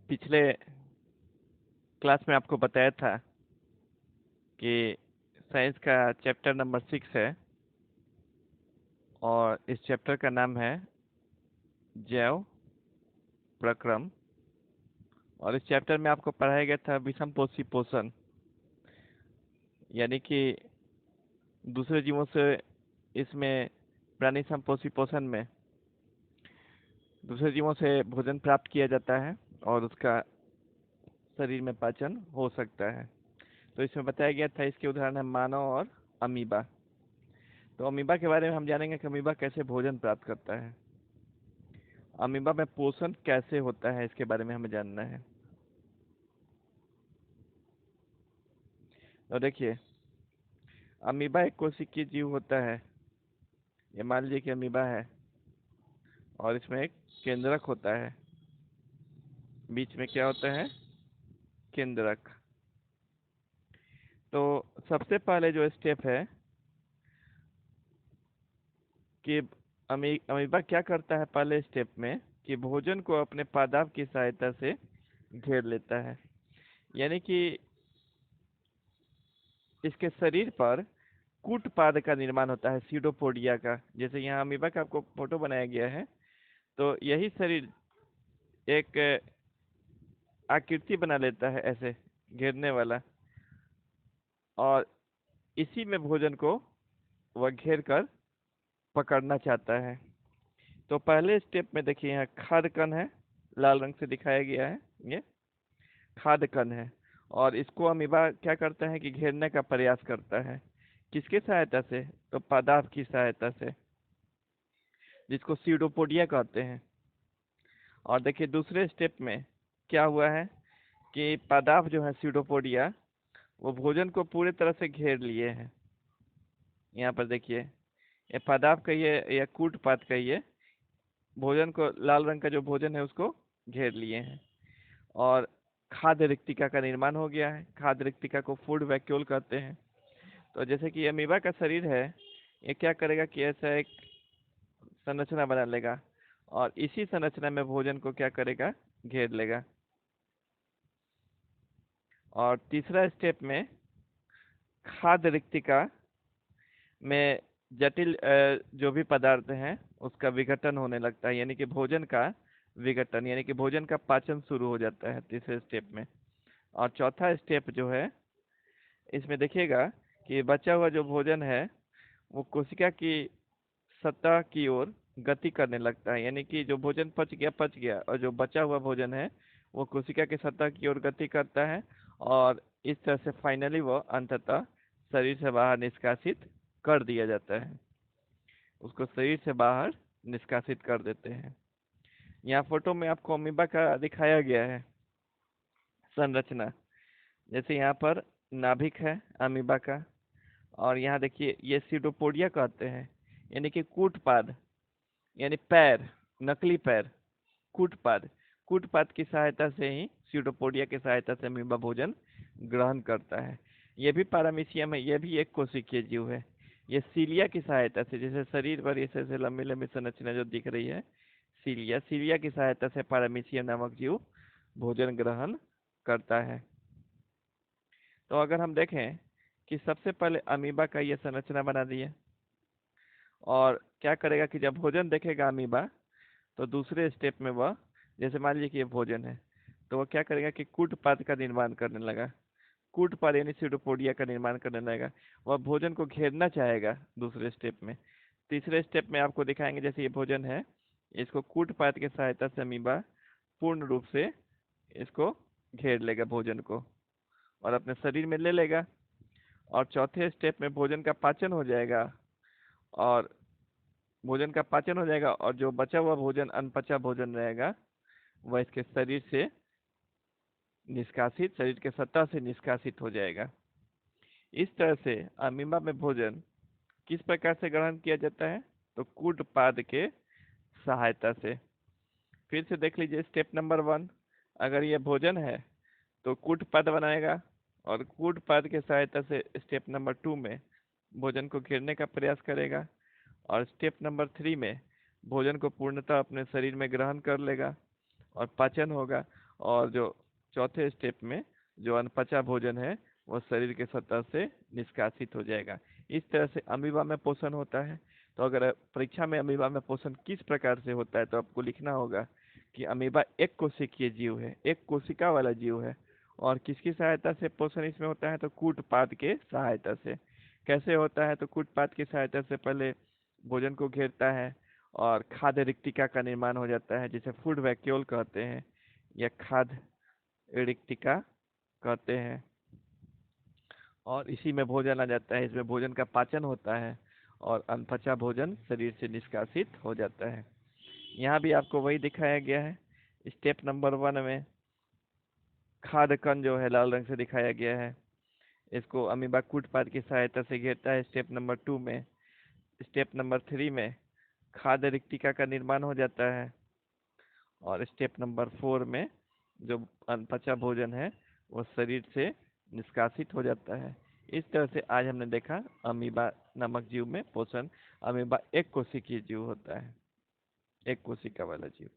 पिछले क्लास में आपको बताया था कि साइंस का चैप्टर नंबर 6 है और इस चैप्टर का नाम है जैव प्रक्रम। और इस चैप्टर में आपको पढ़ाया गया था विषमपोषी पोषण, यानी कि दूसरे जीवों से इसमें प्राणी संपोषी पोषण में दूसरे जीवों से भोजन प्राप्त किया जाता है और उसका शरीर में पाचन हो सकता है। तो इसमें बताया गया था, इसके उदाहरण है मानव और अमीबा। तो अमीबा के बारे में हम जानेंगे कि अमीबा कैसे भोजन प्राप्त करता है, अमीबा में पोषण कैसे होता है, इसके बारे में हमें जानना है। तो देखिए, अमीबा एक कोशिकीय जीव होता है। ये मान लीजिए कि अमीबा है और इसमें एक केंद्रक होता है। बीच में क्या होता है? केंद्रक। तो सबसे पहले जो स्टेप है कि अमीबा क्या करता है पहले स्टेप में, कि भोजन को अपने पादाप की सहायता से घेर लेता है। यानी कि इसके शरीर पर कूटपाद का निर्माण होता है, सीडोपोडिया का। जैसे यहाँ अमीबा का आपको फोटो बनाया गया है, तो यही शरीर एक आकृति बना लेता है ऐसे घेरने वाला, और इसी में भोजन को वह घेर कर पकड़ना चाहता है। तो पहले स्टेप में देखिए, यहाँ खाद्य कण है, लाल रंग से दिखाया गया है, ये खाद्य कण है। और इसको अमीबा क्या करता है कि घेरने का प्रयास करता है। किसके सहायता से? तो पादाप की सहायता से, जिसको सीडोपोडिया कहते हैं। और देखिए दूसरे स्टेप में क्या हुआ है कि पादाप जो है सीडोपोडिया, वो भोजन को पूरे तरह से घेर लिए हैं। यहाँ पर देखिए, ये पादाप कहिए या कूटपाद कहिए, भोजन को, लाल रंग का जो भोजन है उसको घेर लिए हैं। और खाद्य रिक्तिका का निर्माण हो गया है। खाद्य रिक्तिका को फूड वैक्यूल कहते हैं। तो जैसे कि अमीबा का शरीर है, ये क्या करेगा कि ऐसा एक संरचना बना लेगा और इसी संरचना में भोजन को क्या करेगा? घेर लेगा। और तीसरा स्टेप में खाद्य रिक्तिका में जटिल जो भी पदार्थ हैं उसका विघटन होने लगता है, यानी कि भोजन का विघटन, यानी कि भोजन का पाचन शुरू हो जाता है तीसरे स्टेप में। और चौथा स्टेप जो है, इसमें देखिएगा कि बचा हुआ जो भोजन है वो कोशिका की सतह की ओर गति करने लगता है। यानी कि जो भोजन पच गया और जो बचा हुआ भोजन है वो कोशिका की सतह की ओर गति करता है, और इस तरह से फाइनली वो अंततः शरीर से बाहर निष्कासित कर दिया जाता है। उसको शरीर से बाहर निष्कासित कर देते हैं। यहाँ फोटो में आपको अमीबा का दिखाया गया है संरचना। जैसे यहाँ पर नाभिक है अमीबा का, और यहाँ देखिए ये सीडोपोडिया कहते हैं, यानी कि कूटपाद, यानी पैर, नकली पैर, कूटपाद। कूटपाद की सहायता से ही, सीडोपोडिया की सहायता से अमीबा भोजन ग्रहण करता है। यह भी पैरामीशियम है, यह भी एक कोशिकीय जीव है। ये सीलिया की सहायता से, जैसे शरीर पर ऐसे लंबी लंबी संरचना जो दिख रही है, सीलिया, सीलिया की सहायता से पैरामीशियम नामक जीव भोजन ग्रहण करता है। तो अगर हम देखें कि सबसे पहले अमीबा का ये संरचना बना दी है, और क्या करेगा कि जब भोजन देखेगा अमीबा, तो दूसरे स्टेप में वह, जैसे मान लीजिए कि ये भोजन है, तो वह क्या करेगा कि कूटपाद का निर्माण करने लगा। कूटपाद यानी सीडोपोडिया का निर्माण करने लगेगा। वह भोजन को घेरना चाहेगा दूसरे स्टेप में। तीसरे स्टेप में आपको दिखाएंगे, जैसे ये भोजन है, इसको कूटपाद की सहायता से अमीबा पूर्ण रूप से इसको घेर लेगा भोजन को, और अपने शरीर में ले लेगा। और चौथे स्टेप में भोजन का पाचन हो जाएगा, और भोजन का पाचन हो जाएगा, और जो बचा हुआ भोजन, अनपचा भोजन रहेगा, वह इसके शरीर से निष्कासित, शरीर के सतह से निष्कासित हो जाएगा। इस तरह से अमीबा में भोजन किस प्रकार से ग्रहण किया जाता है? तो कूटपाद के सहायता से। फिर से देख लीजिए स्टेप नंबर 1, अगर ये भोजन है तो कूटपाद बनाएगा, और कूटपाद के सहायता से स्टेप नंबर 2 में भोजन को घेरने का प्रयास करेगा, और स्टेप नंबर 3 में भोजन को पूर्णतः अपने शरीर में ग्रहण कर लेगा और पाचन होगा। और जो चौथे स्टेप में जो अनपचा भोजन है वो शरीर के सतह से निष्कासित हो जाएगा। इस तरह से अमीबा में पोषण होता है। तो अगर परीक्षा में अमीबा में पोषण किस प्रकार से होता है तो आपको लिखना होगा कि अमीबा एक कोशिकीय जीव है, एक कोशिका वाला जीव है। और किसकी सहायता से पोषण इसमें होता है तो कूटपाद के सहायता से। कैसे होता है तो कूटपाद की सहायता से पहले भोजन को घेरता है और खाद्य रिक्तिका का निर्माण हो जाता है, जिसे फूड वैक्यूल कहते हैं या खाद्य रिक्तिका कहते हैं। और इसी में भोजन आ जाता है, इसमें भोजन का पाचन होता है और अनपचा भोजन शरीर से निष्कासित हो जाता है। यहाँ भी आपको वही दिखाया गया है। स्टेप नंबर 1 में खाद्य कण जो है लाल रंग से दिखाया गया है, इसको अमीबा कूटपाद की सहायता से घेरता है स्टेप नंबर 2 में। स्टेप नंबर 3 में खाद्य रिक्तिका का निर्माण हो जाता है और स्टेप नंबर 4 में जो अनपचा भोजन है वो शरीर से निष्कासित हो जाता है। इस तरह से आज हमने देखा अमीबा नामक जीव में पोषण। अमीबा एक कोशिकीय जीव होता है, एक कोशिका वाला जीव।